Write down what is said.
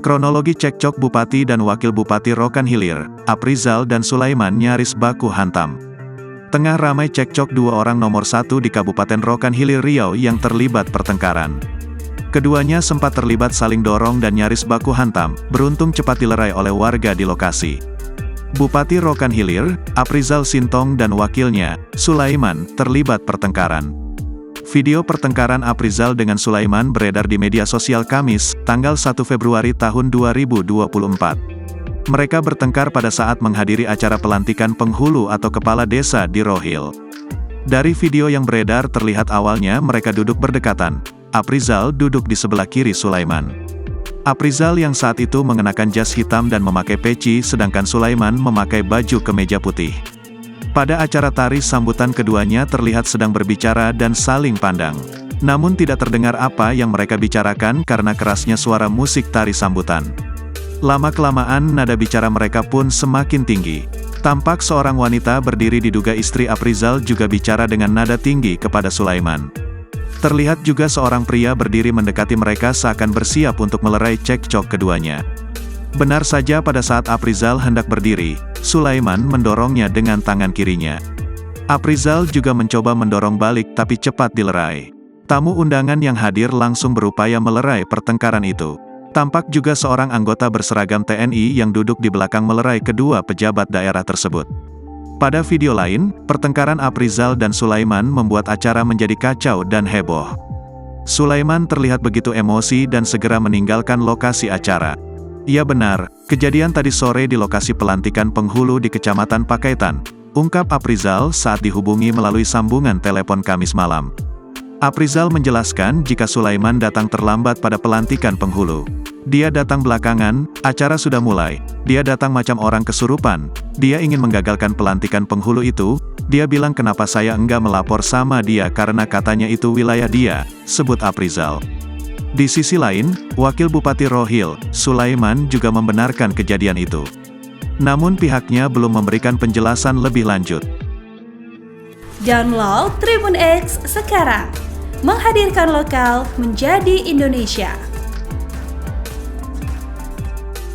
Kronologi cekcok Bupati dan Wakil Bupati Rokan Hilir, Aprizal dan Sulaiman nyaris baku hantam. Tengah ramai cekcok dua orang nomor satu di Kabupaten Rokan Hilir Riau yang terlibat pertengkaran. Keduanya sempat terlibat saling dorong dan nyaris baku hantam, beruntung cepat dilerai oleh warga di lokasi. Bupati Rokan Hilir, Aprizal Sintong dan wakilnya, Sulaiman, terlibat pertengkaran. Video pertengkaran Aprizal dengan Sulaiman beredar di media sosial Kamis, tanggal 1 Februari tahun 2024. Mereka bertengkar pada saat menghadiri acara pelantikan penghulu atau kepala desa di Rohil. Dari video yang beredar terlihat awalnya mereka duduk berdekatan. Aprizal duduk di sebelah kiri Sulaiman. Aprizal yang saat itu mengenakan jas hitam dan memakai peci, sedangkan Sulaiman memakai baju kemeja putih. Pada acara tari sambutan keduanya terlihat sedang berbicara dan saling pandang. Namun tidak terdengar apa yang mereka bicarakan karena kerasnya suara musik tari sambutan. Lama-kelamaan nada bicara mereka pun semakin tinggi. Tampak seorang wanita berdiri diduga istri Aprizal juga bicara dengan nada tinggi kepada Sulaiman. Terlihat juga seorang pria berdiri mendekati mereka seakan bersiap untuk melerai cekcok keduanya. Benar saja pada saat Aprizal hendak berdiri, Sulaiman mendorongnya dengan tangan kirinya. Aprizal juga mencoba mendorong balik tapi cepat dilerai. Tamu undangan yang hadir langsung berupaya melerai pertengkaran itu. Tampak juga seorang anggota berseragam TNI yang duduk di belakang melerai kedua pejabat daerah tersebut. Pada video lain, pertengkaran Aprizal dan Sulaiman membuat acara menjadi kacau dan heboh. Sulaiman terlihat begitu emosi dan segera meninggalkan lokasi acara. Iya benar, kejadian tadi sore di lokasi pelantikan penghulu di Kecamatan Pakaitan, ungkap Aprizal saat dihubungi melalui sambungan telepon Kamis malam. Aprizal menjelaskan jika Sulaiman datang terlambat pada pelantikan penghulu. Dia datang belakangan, acara sudah mulai. Dia datang macam orang kesurupan. Dia ingin menggagalkan pelantikan penghulu itu. Dia bilang kenapa saya enggak melapor sama dia karena katanya itu wilayah dia, sebut Aprizal. Di sisi lain, Wakil Bupati Rohil, Sulaiman juga membenarkan kejadian itu. Namun pihaknya belum memberikan penjelasan lebih lanjut. Download Tribun X sekarang, menghadirkan lokal menjadi Indonesia.